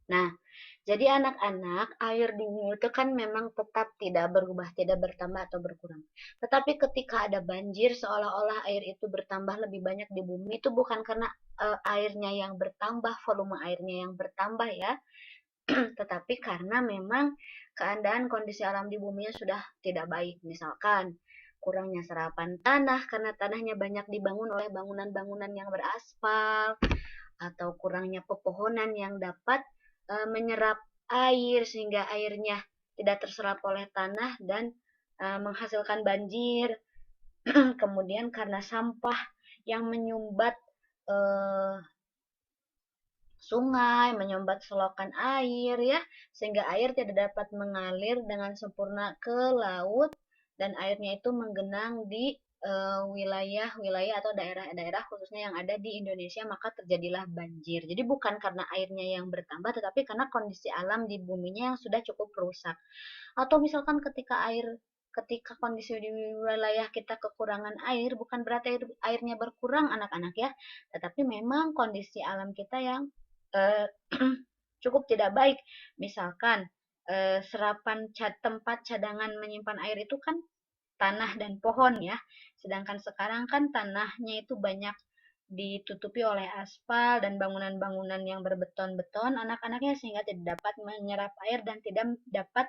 Nah, jadi anak-anak, air di bumi itu kan memang tetap tidak berubah, tidak bertambah atau berkurang. Tetapi ketika ada banjir, seolah-olah air itu bertambah lebih banyak di bumi, itu bukan karena airnya yang bertambah, volume airnya yang bertambah ya, tetapi karena memang keadaan kondisi alam di buminya sudah tidak baik. Misalkan kurangnya serapan tanah karena tanahnya banyak dibangun oleh bangunan-bangunan yang beraspal, atau kurangnya pepohonan yang dapat menyerap air sehingga airnya tidak terserap oleh tanah dan menghasilkan banjir. Kemudian karena sampah yang menyumbat eh, sungai, menyumbat selokan air ya, sehingga air tidak dapat mengalir dengan sempurna ke laut dan airnya itu menggenang di wilayah-wilayah atau daerah-daerah khususnya yang ada di Indonesia, maka terjadilah banjir. Jadi bukan karena airnya yang bertambah, tetapi karena kondisi alam di buminya yang sudah cukup rusak. Atau misalkan ketika kondisi di wilayah kita kekurangan air, bukan berarti airnya berkurang anak-anak ya, tetapi memang kondisi alam kita yang eh, cukup tidak baik. Misalkan serapan tempat cadangan menyimpan air itu kan tanah dan pohon ya. Sedangkan sekarang kan tanahnya itu banyak ditutupi oleh aspal dan bangunan-bangunan yang berbeton-beton anak-anaknya, sehingga tidak dapat menyerap air dan tidak dapat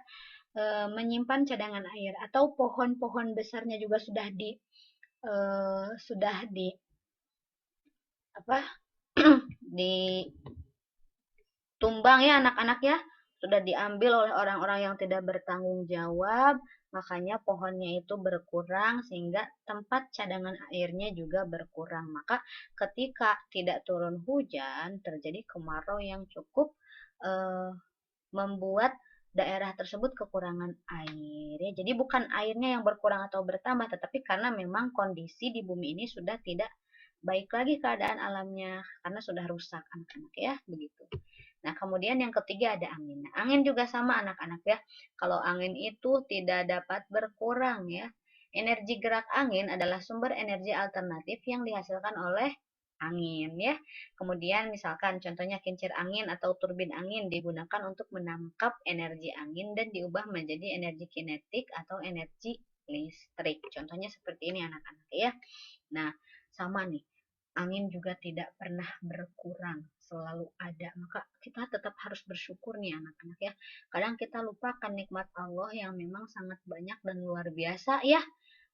menyimpan cadangan air. Atau pohon-pohon besarnya juga sudah di apa ditumbang ya anak-anak ya, sudah diambil oleh orang-orang yang tidak bertanggung jawab, makanya pohonnya itu berkurang sehingga tempat cadangan airnya juga berkurang. Maka ketika tidak turun hujan, terjadi kemarau yang cukup eh, membuat daerah tersebut kekurangan air ya. Jadi bukan airnya yang berkurang atau bertambah, tetapi karena memang kondisi di bumi ini sudah tidak baik lagi keadaan alamnya karena sudah rusak anak-anak ya, begitu. Nah, kemudian yang ketiga ada angin. Nah, angin juga sama anak-anak ya. Kalau angin itu tidak dapat berkurang ya. Energi gerak angin adalah sumber energi alternatif yang dihasilkan oleh angin ya. Kemudian misalkan contohnya kincir angin atau turbin angin digunakan untuk menangkap energi angin dan diubah menjadi energi kinetik atau energi listrik. Contohnya seperti ini anak-anak ya. Nah, sama nih. Angin juga tidak pernah berkurang, selalu ada. Maka kita tetap harus bersyukur nih anak-anak ya. Kadang kita lupakan nikmat Allah yang memang sangat banyak dan luar biasa ya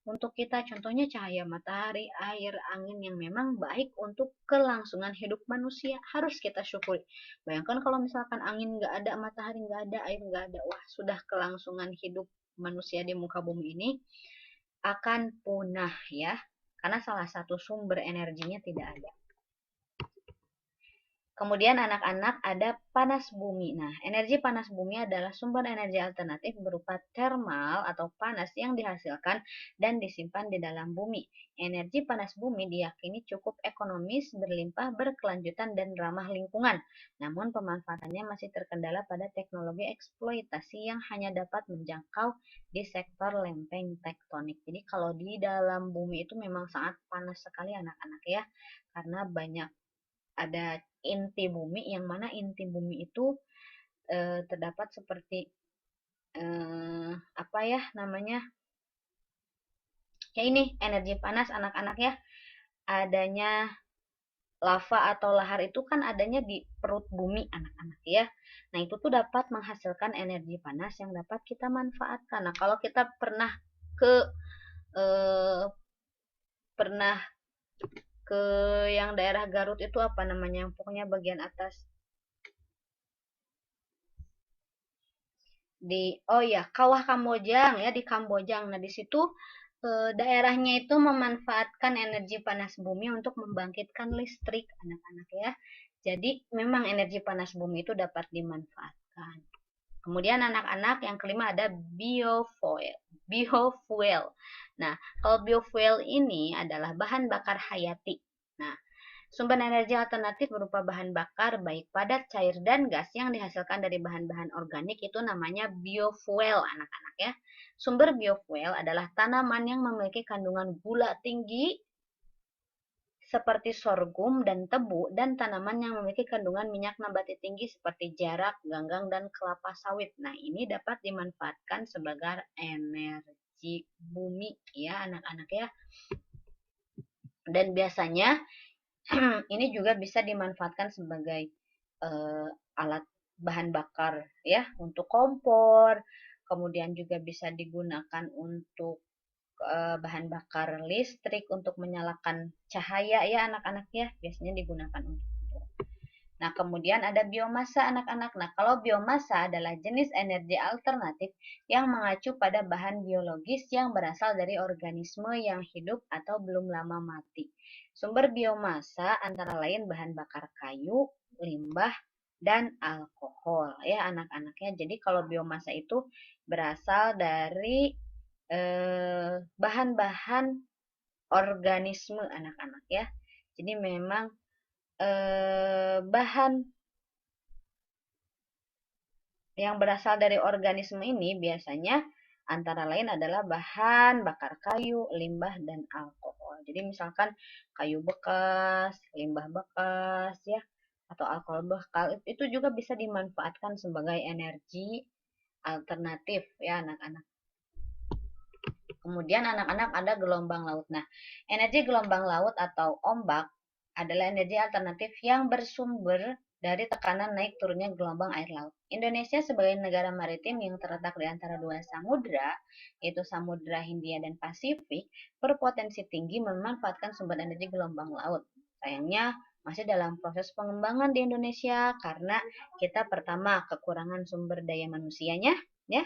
untuk kita. Contohnya cahaya matahari, air, angin yang memang baik untuk kelangsungan hidup manusia. Harus kita syukuri. Bayangkan kalau misalkan angin nggak ada, matahari nggak ada, air nggak ada. Wah, sudah kelangsungan hidup manusia di muka bumi ini akan punah ya. Karena salah satu sumber energinya tidak ada. Kemudian anak-anak ada panas bumi. Nah, energi panas bumi adalah sumber energi alternatif berupa termal atau panas yang dihasilkan dan disimpan di dalam bumi. Energi panas bumi diyakini cukup ekonomis, berlimpah, berkelanjutan, dan ramah lingkungan. Namun pemanfaatannya masih terkendala pada teknologi eksploitasi yang hanya dapat menjangkau di sektor lempeng tektonik. Jadi kalau di dalam bumi itu memang sangat panas sekali anak-anak ya, karena banyak ada inti bumi, yang mana inti bumi itu terdapat seperti apa ya namanya, ya ini energi panas anak-anak ya, adanya lava atau lahar itu kan adanya di perut bumi anak-anak ya. Nah itu tuh dapat menghasilkan energi panas yang dapat kita manfaatkan. Nah kalau kita ke eh, pernah ke yang daerah Garut itu apa namanya, pokoknya bagian atas di, oh ya, Kawah Kamojang ya, di Kamojang. Nah di situ daerahnya itu memanfaatkan energi panas bumi untuk membangkitkan listrik anak-anak ya. Jadi memang energi panas bumi itu dapat dimanfaatkan. Kemudian anak-anak yang kelima ada biofuel. Biofuel. Nah, kalau biofuel ini adalah bahan bakar hayati. Nah, sumber energi alternatif berupa bahan bakar baik padat, cair, dan gas yang dihasilkan dari bahan-bahan organik itu namanya biofuel anak-anak ya. Sumber biofuel adalah tanaman yang memiliki kandungan gula tinggi seperti sorghum dan tebu, dan tanaman yang memiliki kandungan minyak nabati tinggi seperti jarak, ganggang, dan kelapa sawit. Nah, ini dapat dimanfaatkan sebagai energi bumi ya anak-anak ya. Dan biasanya ini juga bisa dimanfaatkan sebagai alat bahan bakar ya untuk kompor, kemudian juga bisa digunakan untuk bahan bakar listrik untuk menyalakan cahaya ya anak-anak ya, biasanya digunakan untuk itu. Nah, kemudian ada biomasa anak-anak. Nah, kalau biomasa adalah jenis energi alternatif yang mengacu pada bahan biologis yang berasal dari organisme yang hidup atau belum lama mati. Sumber biomasa antara lain bahan bakar kayu, limbah, dan alkohol ya anak-anaknya. Jadi kalau biomasa itu berasal dari bahan-bahan organisme anak-anak ya. Jadi memang bahan yang berasal dari organisme ini biasanya antara lain adalah bahan bakar kayu, limbah, dan alkohol. Jadi misalkan kayu bekas, limbah bekas ya, atau alkohol bekas itu juga bisa dimanfaatkan sebagai energi alternatif ya anak-anak. Kemudian anak-anak ada gelombang laut. Nah, energi gelombang laut atau ombak adalah energi alternatif yang bersumber dari tekanan naik turunnya gelombang air laut. Indonesia sebagai negara maritim yang terletak di antara dua samudra, yaitu Samudra Hindia dan Pasifik, berpotensi tinggi memanfaatkan sumber energi gelombang laut. Sayangnya, masih dalam proses pengembangan di Indonesia karena kita pertama kekurangan sumber daya manusianya, ya,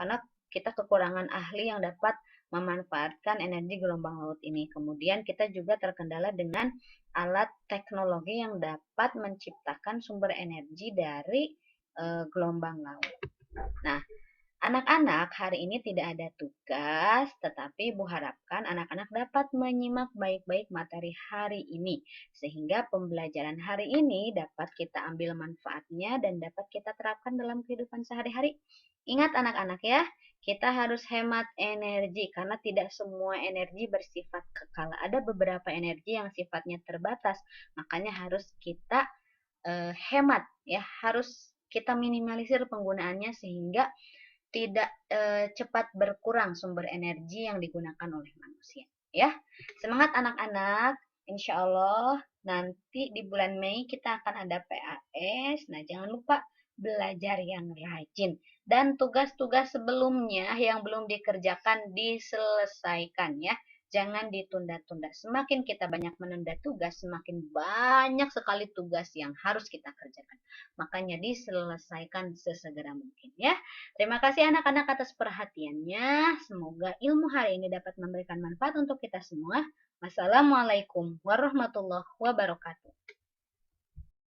karena kita kekurangan ahli yang dapat memanfaatkan energi gelombang laut ini. Kemudian kita juga terkendala dengan alat teknologi yang dapat menciptakan sumber energi dari gelombang laut. Nah, anak-anak hari ini tidak ada tugas, tetapi Ibu harapkan anak-anak dapat menyimak baik-baik materi hari ini, sehingga pembelajaran hari ini dapat kita ambil manfaatnya dan dapat kita terapkan dalam kehidupan sehari-hari. Ingat anak-anak ya, kita harus hemat energi, karena tidak semua energi bersifat kekal. Ada beberapa energi yang sifatnya terbatas, makanya harus kita hemat, ya, harus kita minimalisir penggunaannya sehingga tidak cepat berkurang sumber energi yang digunakan oleh manusia. Ya, semangat anak-anak. Insya Allah nanti di bulan Mei kita akan ada PAS. Nah, jangan lupa belajar yang rajin. Dan tugas-tugas sebelumnya yang belum dikerjakan diselesaikan ya. Jangan ditunda-tunda. Semakin kita banyak menunda tugas, semakin banyak sekali tugas yang harus kita kerjakan. Makanya diselesaikan sesegera mungkin ya. Terima kasih anak-anak atas perhatiannya. Semoga ilmu hari ini dapat memberikan manfaat untuk kita semua. Wassalamualaikum warahmatullahi wabarakatuh.